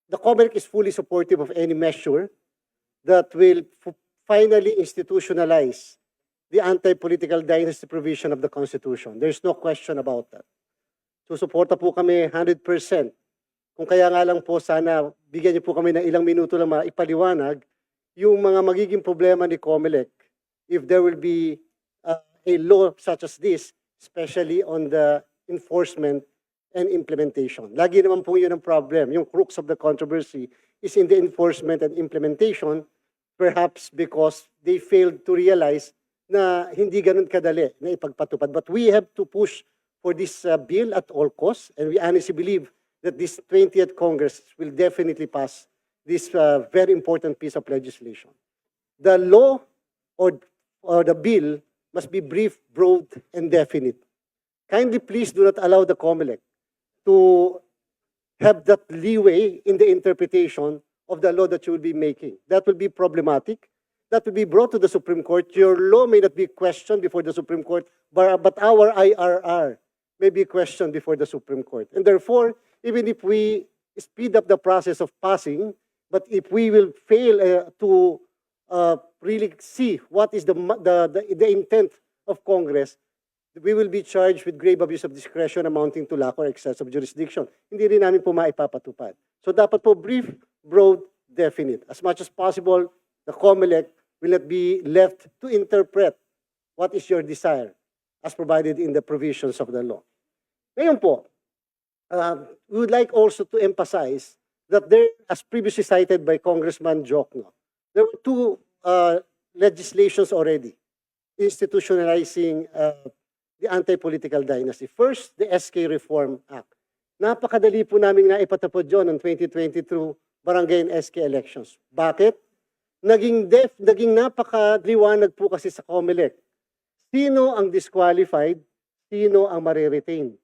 the COMELEC is fully supportive of any measure that will finally institutionalize the anti-political dynasty provision of the Constitution. There's no question about that. Susuporta po kami 100%. Kung kaya nga lang po, sana bigyan niyo po kami ng ilang minuto lang maipaliwanag yung mga magiging problema ni COMELEC if there will be a law such as this, especially on the enforcement and implementation. Lagi naman po yun ang problem. Yung crux of the controversy is in the enforcement and implementation, perhaps because they failed to realize na hindi ganun kadali na ipagpatupad. But we have to push for this bill at all costs, and we honestly believe that this 20th Congress will definitely pass this very important piece of legislation. The law or the bill must be brief, broad, and definite. Kindly please do not allow the COMELEC to have that leeway in the interpretation of the law that you will be making. That will be problematic. That will be brought to the Supreme Court. Your law may not be questioned before the Supreme Court, but our IRR may be questioned before the Supreme Court. And therefore, even if we speed up the process of passing, but if we will fail to really see what is the intent of Congress, we will be charged with grave abuse of discretion amounting to lack or excess of jurisdiction. Hindi rin namin po maipapatupad. So dapat po brief, broad, definite. As much as possible, the COMELEC will not be left to interpret what is your desire as provided in the provisions of the law. Ngayon po, we would like also to emphasize that there, as previously cited by Congressman Jokno, there were two legislations already institutionalizing the anti-political dynasty. First, the SK Reform Act. Napakadali po namin naipatapod yun ng 2022 barangay and SK elections. Bakit? Naging napakaliwanag po kasi sa COMELEC. Sino ang disqualified? Sino ang mariretain?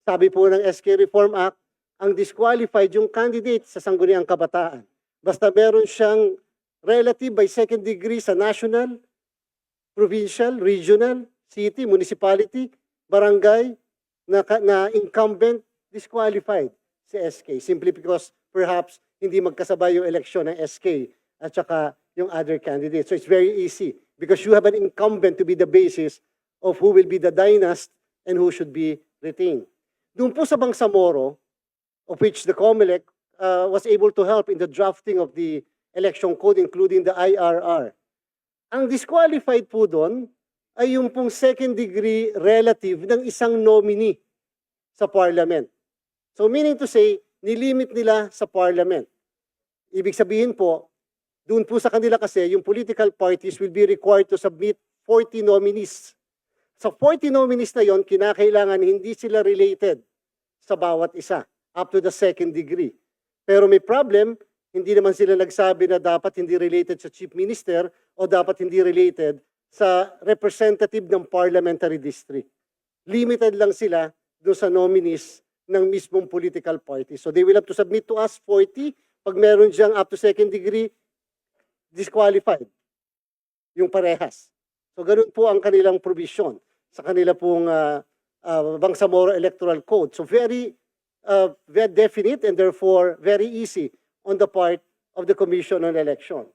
Sabi po ng SK Reform Act, ang disqualified yung candidate sa Sangguniang Kabataan. Basta meron siyang relative by second degree sa national, provincial, regional, city, municipality, barangay, na incumbent, disqualified si SK. Simply because perhaps hindi magkasabay yung eleksyon ng SK at saka yung other candidates. So it's very easy because you have an incumbent to be the basis of who will be the dynast and who should be retained. Doon po sa Bangsamoro, of which the COMELEC was able to help in the drafting of the election code, including the IRR. Ang disqualified po doon ay yung pong second degree relative ng isang nominee sa parliament. So meaning to say, nilimit nila sa parliament. Ibig sabihin po, doon po sa kanila kasi, yung political parties will be required to submit 40 nominees. Sa 40 nominees na yon, kinakailangan hindi sila related sa bawat isa, up to the second degree. Pero may problem, hindi naman sila nagsabi na dapat hindi related sa chief minister o dapat hindi related sa representative ng parliamentary district. Limited lang sila doon sa nominees ng mismong political party. So they will have to submit to us 40. Pag meron diyang up to second degree, disqualified yung parehas. So ganun po ang kanilang provision sa kanila pong Bangsamoro Electoral Code. So very definite and therefore very easy on the part of the Commission on Election.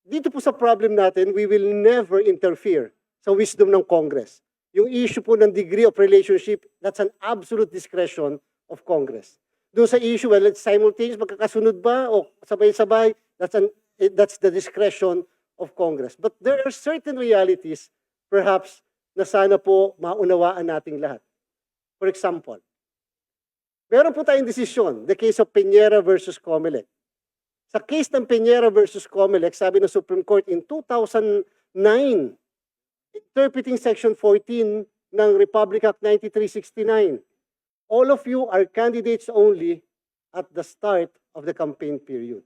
Dito po sa problem natin, we will never interfere sa wisdom ng Congress. Yung issue po ng degree of relationship, that's an absolute discretion of Congress. Doon sa issue, well, it's simultaneous, magkakasunod ba o sabay-sabay, that's the discretion of Congress. But there are certain realities, perhaps, na sana po maunawaan nating lahat. For example, meron po tayong desisyon, the case of Peñera versus COMELEC. Sa case ng Peñera versus COMELEC, sabi ng Supreme Court in 2009, interpreting Section 14 ng Republic Act 9369, all of you are candidates only at the start of the campaign period.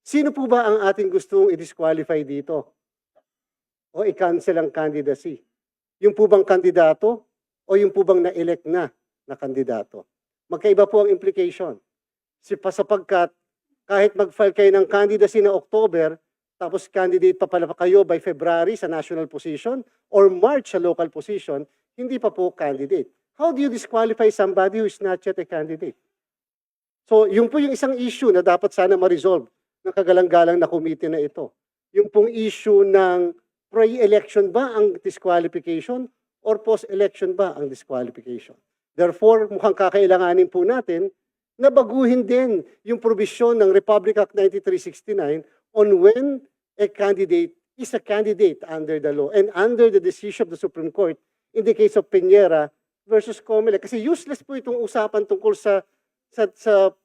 Sino po ba ang ating gustong i-disqualify dito? O i-cancel ang candidacy? Yung po bang kandidato o yung po bang na-elect na kandidato? Magkaiba po ang implication. Sapagkat kahit mag-file kayo ng candidacy na October, tapos candidate pa pala kayo by February sa national position or March sa local position, hindi pa po candidate. How do you disqualify somebody who is not yet a candidate? So, yung po yung isang issue na dapat sana ma-resolve ng kagalang-galang na committee na ito. Yung pong issue ng pre-election ba ang disqualification or post-election ba ang disqualification? Therefore, mukhang kakailanganin po natin na baguhin din yung provision ng Republic Act 9369 on when a candidate is a candidate under the law and under the decision of the Supreme Court in the case of Peñera versus Comelec. Kasi useless po itong usapan tungkol sa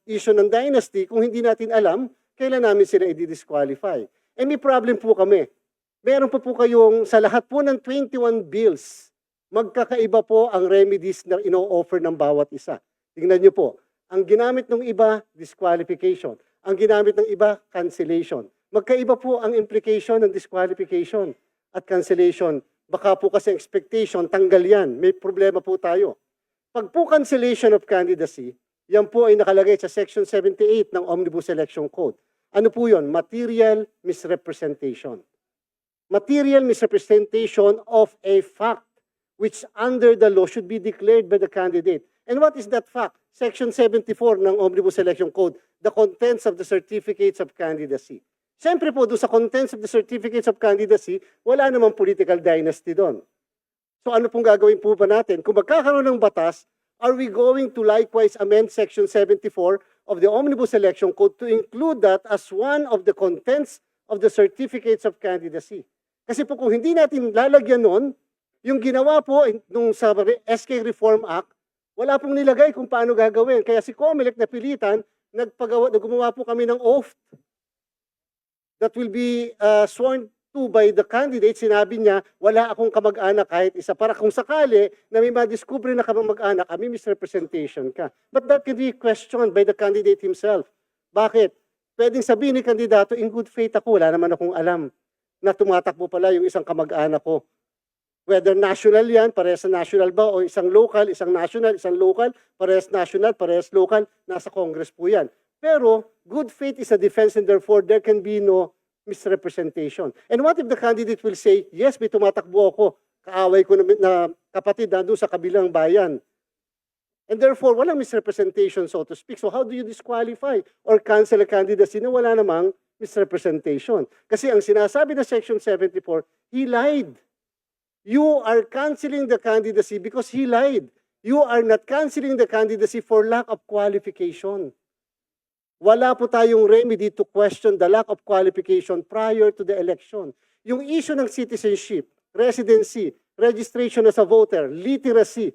issue ng dynasty kung hindi natin alam kailan namin sila i-disqualify. Eh may problem po kami. Meron po kayong sa lahat po ng 21 bills, magkakaiba po ang remedies na ino-offer ng bawat isa. Tingnan niyo po, ang ginamit ng iba, disqualification. Ang ginamit ng iba, cancellation. Magkaiba po ang implication ng disqualification at cancellation. Baka po kasi expectation, tanggal yan. May problema po tayo. Pag po cancellation of candidacy, yan po ay nakalagay sa Section 78 ng Omnibus Election Code. Ano po yun? Material misrepresentation. Material misrepresentation of a fact which under the law should be declared by the candidate. And what is that fact? Section 74 ng Omnibus Election Code, the contents of the certificates of candidacy. Siyempre po, doon sa contents of the certificates of candidacy, wala namang political dynasty doon. So ano pong gagawin po ba natin? Kung magkakaroon ng batas, are we going to likewise amend Section 74 of the Omnibus Election Code to include that as one of the contents of the certificates of candidacy? Kasi po kung hindi natin lalagyan nun, yung ginawa po nung sa SK Reform Act, wala pong nilagay kung paano gagawin. Kaya si Comelec napilitan, gumawa po kami ng oath that will be sworn to by the candidate. Sinabi niya, wala akong kamag-anak kahit isa. Para kung sakali na may madiscover na kamag-anak, kami misrepresentation ka. But that can be questioned by the candidate himself. Bakit? Pwedeng sabihin ni kandidato, in good faith ako, wala naman akong alam na tumatakbo pala yung isang kamag-anak ko. Whether national yan, parehas na national ba, o isang local, isang national, isang local, parehas national, parehas local, nasa Congress po yan. Pero good faith is a defense and therefore there can be no misrepresentation. And what if the candidate will say, yes, may tumatakbo ako, kaaway ko na kapatid na doon sa kabilang bayan. And therefore, walang misrepresentation, so to speak. So how do you disqualify or cancel a candidacy na wala namang misrepresentation? Kasi ang sinasabi na Section 74, he lied. You are canceling the candidacy because he lied. You are not canceling the candidacy for lack of qualification. Wala po tayong remedy to question the lack of qualification prior to the election. Yung issue ng citizenship, residency, registration as a voter, literacy,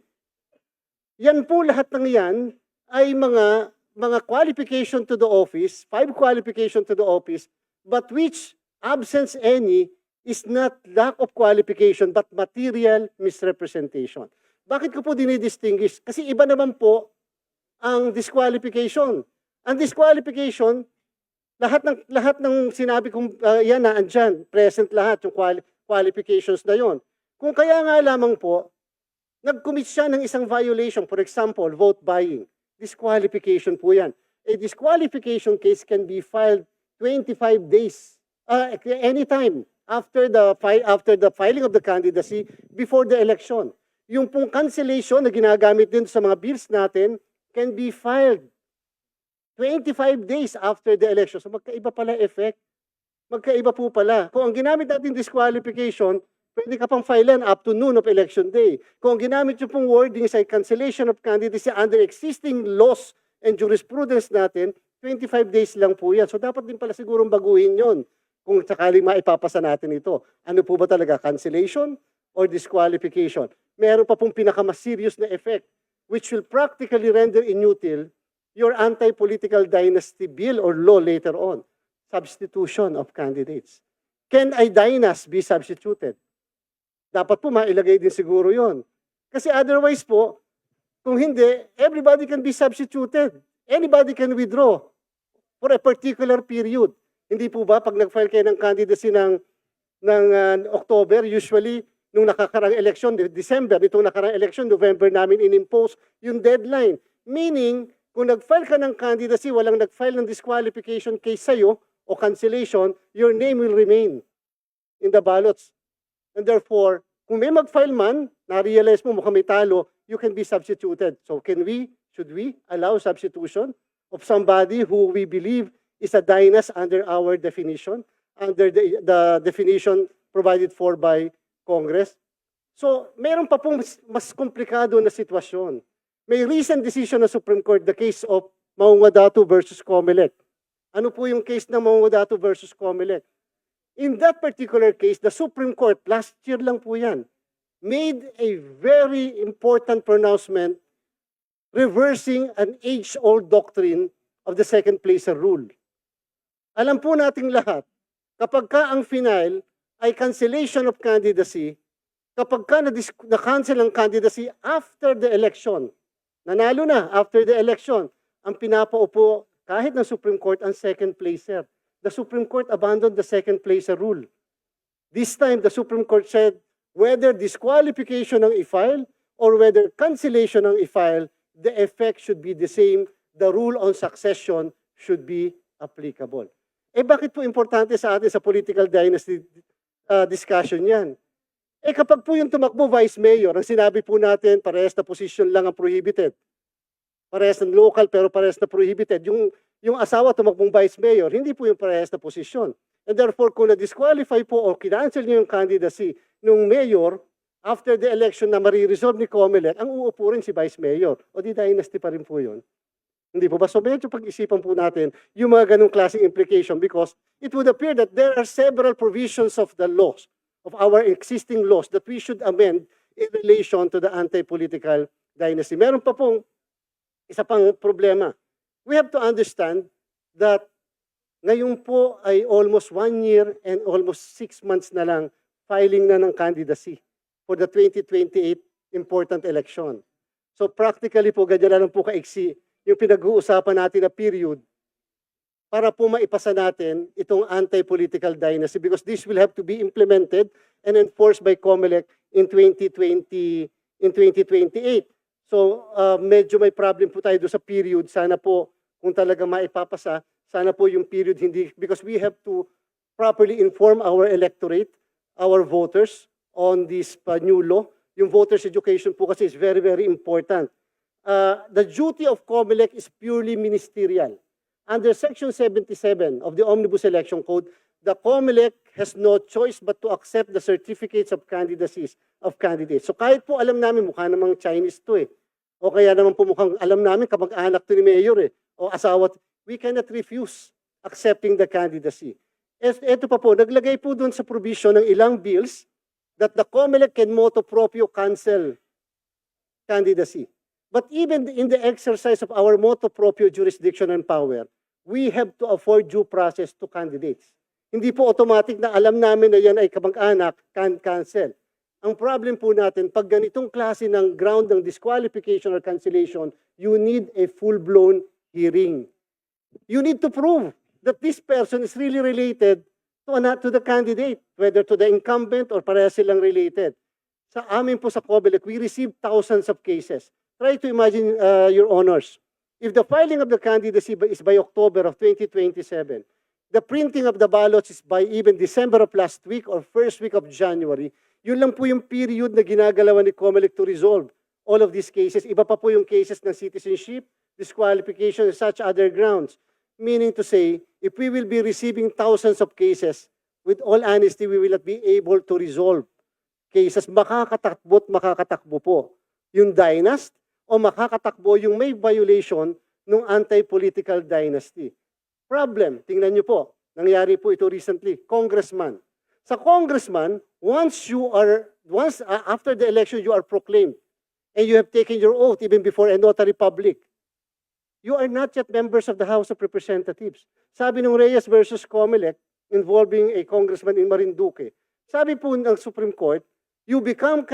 yan po lahat ng yan ay mga qualification to the office, 5 qualification to the office, but which absence any is not lack of qualification but material misrepresentation. Bakit ko po dinidistinguish? Kasi iba naman po ang disqualification. Ang disqualification, lahat ng sinabi kong yan na andyan, present lahat yung qualifications na yon. Kung kaya nga lamang po, nag-commit siya ng isang violation, for example, vote buying. Disqualification po yan. A disqualification case can be filed 25 days, anytime after the filing of the candidacy before the election. Yung pong cancellation na ginagamit din sa mga bills natin can be filed 25 days after the election. So magkaiba pala effect. Magkaiba po pala. Kung ang ginamit natin disqualification, pwede ka pang filean up to noon of election day. Kung ang ginamit yung pong wording sa cancellation of candidacy under existing laws and jurisprudence natin, 25 days lang po yan. So dapat din pala sigurong baguhin yon kung sakaling maipapasa natin ito. Ano po ba talaga? Cancellation or disqualification? Meron pa pong pinakamas serious na effect which will practically render inutile your anti-political dynasty bill or law later on. Substitution of candidates. Can a dynasty be substituted? Dapat po mailagay din siguro yon. Kasi otherwise po, kung hindi, everybody can be substituted. Anybody can withdraw for a particular period. Hindi po ba pag nag-file kayo ng candidacy ng October, usually nung nakakarang election, December, nitong nakarang election, November namin inimpose yung deadline. Meaning, kung nag-file ka ng candidacy, walang nag-file ng disqualification case sa'yo o cancellation, your name will remain in the ballots. And therefore, kung may mag-file man, na-realize mo mukhang may talo, you can be substituted. So should we allow substitution of somebody who we believe is a dynast under our definition, under the definition provided for by Congress. So, meron pa pong mas komplikado na sitwasyon. May recent decision ng Supreme Court, the case of Maungadatu versus Comelec. Ano po yung case ng Maungadatu versus Comelec? In that particular case, the Supreme Court, last year lang po yan, made a very important pronouncement reversing an age-old doctrine of the second placer rule. Alam po nating lahat, kapag ka ang final ay cancellation of candidacy, kapag ka na-cancel ang candidacy after the election, nanalo na after the election, ang pinapaupo kahit ng Supreme Court ang second placer. The Supreme Court abandoned the second placer rule. This time, the Supreme Court said whether disqualification ng e-file or whether cancellation ng e-file, the effect should be the same. The rule on succession should be applicable. Eh bakit po importante sa atin sa political dynasty discussion yan? Eh kapag po yung tumakbo vice mayor, ang sinabi po natin, parehas na position lang ang prohibited. Parehas ng local pero parehas na prohibited. Yung asawa tumakbong vice mayor, hindi po yung parehas na posisyon. And therefore, kung na-disqualify po o kinancel niyo yung candidacy ng mayor, after the election na mariresolve ni Comelec, ang uupo rin si vice mayor. O di dynasty pa rin po yun. Hindi po ba? So medyo pag-isipan po natin yung mga ganong klaseng implication because it would appear that there are several provisions of the laws, of our existing laws that we should amend in relation to the anti-political dynasty. Meron pa pong isa pang problema. We have to understand that ngayon po ay almost 1 year and almost 6 months na lang filing na ng candidacy for the 2028 important election. So practically po, ganyan lang po kaiksi yung pinag-uusapan natin na period para po maipasa natin itong anti-political dynasty because this will have to be implemented and enforced by Comelec in 2028. So medyo may problem po tayo doon sa period. Sana po kung talaga maipapasa, sana po yung period hindi because we have to properly inform our electorate, our voters on this new law. Yung voters education po kasi is very, very important. The duty of Comelec is purely ministerial. Under Section 77 of the Omnibus Election Code, the Comelec has no choice but to accept the certificates of candidacies of candidates. So kahit po alam namin, mukha namang Chinese to eh. O kaya naman po mukhang alam namin kamag-anak to ni Mayor eh. O asawa, we cannot refuse accepting the candidacy. Ito pa po, naglagay po doon sa provision ng ilang bills that the Comelec can motu proprio cancel candidacy. But even in the exercise of our motu proprio jurisdiction and power, we have to afford due process to candidates. Hindi po automatic na alam namin na yan ay kamag-anak, can cancel. Ang problem po natin, pag ganitong klase ng ground ng disqualification or cancellation, you need a full-blown hearing. You need to prove that this person is really related to the candidate, whether to the incumbent or parehas silang related. Sa amin po sa Comelec, we receive thousands of cases. Try to imagine, Your Honors, if the filing of the candidacy is by October of 2027, the printing of the ballots is by even December of last week or first week of January, yun lang po yung period na ginagalawan ni Comelec to resolve all of these cases. Iba pa po yung cases ng citizenship, disqualification, and such other grounds. Meaning to say, if we will be receiving thousands of cases, with all honesty, we will not be able to resolve cases. Makakatakbo po yung dynast o makakatakbo yung may violation ng anti-political dynasty. Problem, tingnan nyo po, nangyari po ito recently, congressman. Sa congressman, after the election you are proclaimed and you have taken your oath even before a notary public, you are not yet members of the House of Representatives. Sabi ng Reyes versus Comelec involving a congressman in Marinduque, sabi po ng Supreme Court, you become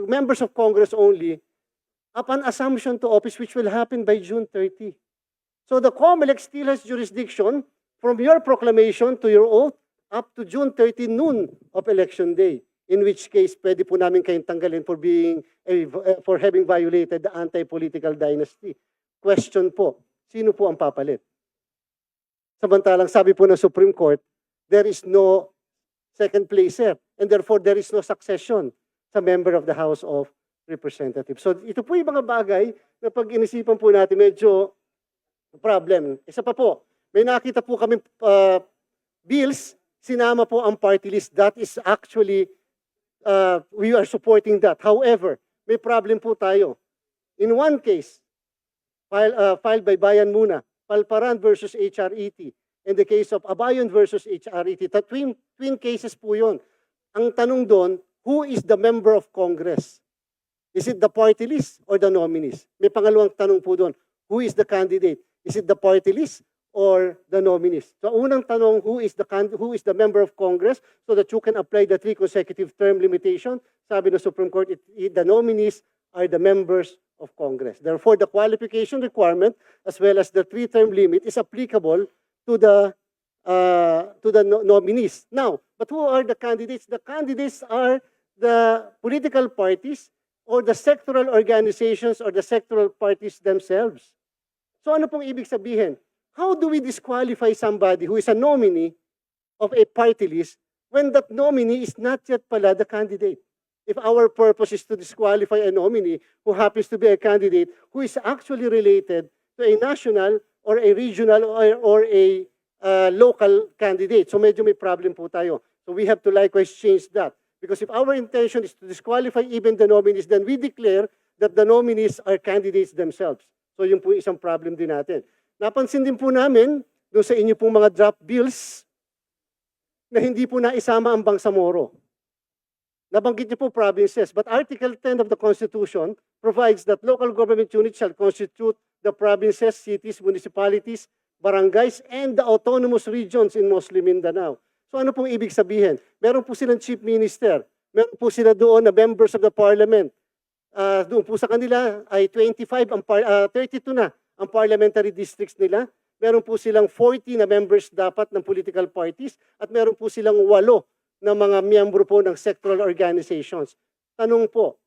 members of Congress only upon assumption to office which will happen by June 30. So the Comelec still has jurisdiction from your proclamation to your oath up to June 30 noon of election day, in which case pwede po namin kayong tanggalin for having violated the anti-political dynasty. Question po, sino po ang papalit? Samantalang sabi po ng Supreme Court, there is no second placer and therefore there is no succession sa member of the House of Representatives. So ito po yung mga bagay na pag inisipan po natin medyo problem. Isa pa po, may nakita po kami bills, sinama po ang party list. That is actually, we are supporting that. However, may problem po tayo. In one case, filed by Bayan Muna, Palparan versus HRET. In the case of Abayon versus HRET, twin cases po yun. Ang tanong doon, who is the member of Congress? Is it the party list or the nominees? May pangalawang tanong po doon, who is the candidate? Is it the party list or the nominees? So unang tanong, who is the member of Congress so that you can apply the 3 consecutive term limitation? Sabi ng Supreme Court, the nominees are the members of Congress. Therefore, the qualification requirement as well as the 3-term limit is applicable to the nominees. Now, but who are the candidates? The candidates are the political parties or the sectoral organizations or the sectoral parties themselves. So ano pong ibig sabihin? How do we disqualify somebody who is a nominee of a party list when that nominee is not yet pala the candidate? If our purpose is to disqualify a nominee who happens to be a candidate who is actually related to a national or a regional or a local candidate. So medyo may problem po tayo. So we have to likewise change that. Because if our intention is to disqualify even the nominees, then we declare that the nominees are candidates themselves. So yun po isang problem din natin. Napansin din po namin doon sa inyo pong mga draft bills na hindi po naisama ang Bangsamoro. Nabanggit niyo po provinces, but Article 10 of the Constitution provides that local government units shall constitute the provinces, cities, municipalities, barangays, and the autonomous regions in Muslim Mindanao. So ano pong ibig sabihin? Meron po silang chief minister, meron po sila doon na members of the parliament. Doon po sa kanila ay 32 na ang parliamentary districts nila. Meron po silang 40 na members dapat ng political parties at meron po silang 8 na mga miyembro po ng sectoral organizations. Tanong po,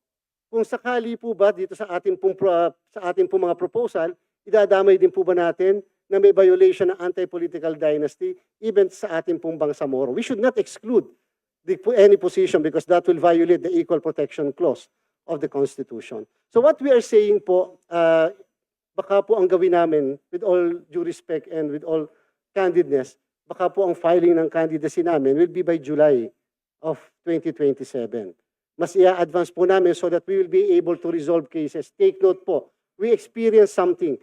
kung sakali po ba dito sa ating pong mga proposal, idadamay din po ba natin na may violation ng anti-political dynasty even sa ating pong Bangsamoro? We should not exclude any position because that will violate the Equal Protection Clause of the Constitution. So what we are saying po, baka po ang gawin namin with all due respect and with all candidness, baka po ang filing ng candidacy namin will be by July of 2027. Mas i-advance po namin so that we will be able to resolve cases. Take note po, we experienced something.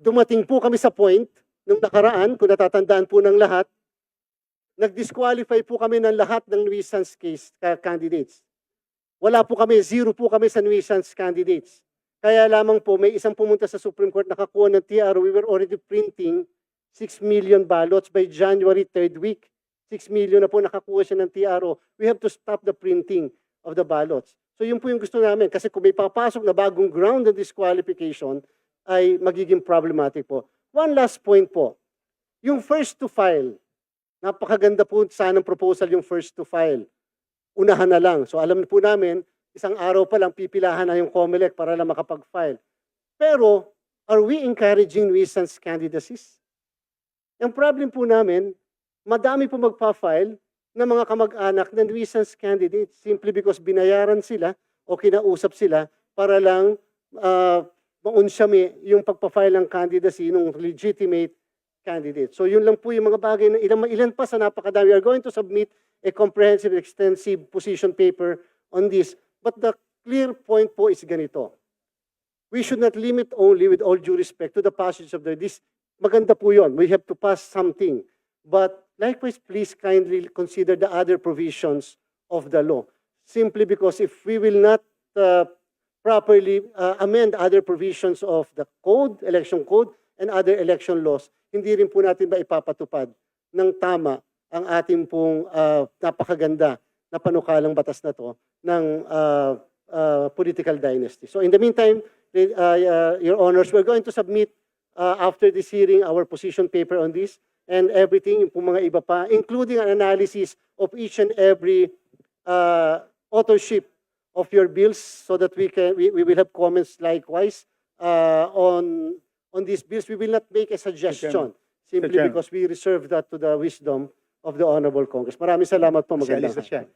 Dumating po kami sa point nung nakaraan, kung natatandaan po ng lahat, nag-disqualify po kami ng lahat ng nuisance case candidates. Wala po kami, 0 po kami sa nuisance candidates. Kaya lamang po, may isang pumunta sa Supreme Court, nakakuha ng TRO, we were already printing 6 million ballots by January 3rd week. 6 million na po nakakuha siya ng TRO. We have to stop the printing of the ballots. So yun po yung gusto namin. Kasi kung may papasok na bagong ground of disqualification, ay magiging problematic po. One last point po. Yung first to file. Napakaganda po sanang proposal yung first to file. Unahan na lang. So alam po namin, isang araw pa lang pipilahan na yung COMELEC para lang makapag-file. Pero, are we encouraging nuisance candidacies? Ang problem po namin, madami po magpa-file ng mga kamag-anak ng nuisance candidates simply because binayaran sila o kinausap sila para lang maunsyami yung pagpa-file ng candidacy ng legitimate candidate. So yun lang po yung mga bagay na ilan pa sa napakadami. We are going to submit a comprehensive, extensive position paper on this. But the clear point po is ganito. We should not limit only, with all due respect, to the passage of this. Maganda po yun. We have to pass something. But likewise, please kindly consider the other provisions of the law. Simply because if we will not properly amend other provisions of the code, election code, and other election laws, hindi rin po natin ba ipapatupad ng tama ang ating pong napakaganda na panukalang batas na to ng political dynasty. So in the meantime, Your Honors, we're going to submit after this hearing our position paper on this and everything, yung mga iba pa, including an analysis of each and every authorship of your bills so that we will have comments likewise on these bills. We will not make a suggestion simply because we reserve that to the wisdom of the Honorable Congress. Maraming salamat po. Magandang hapon.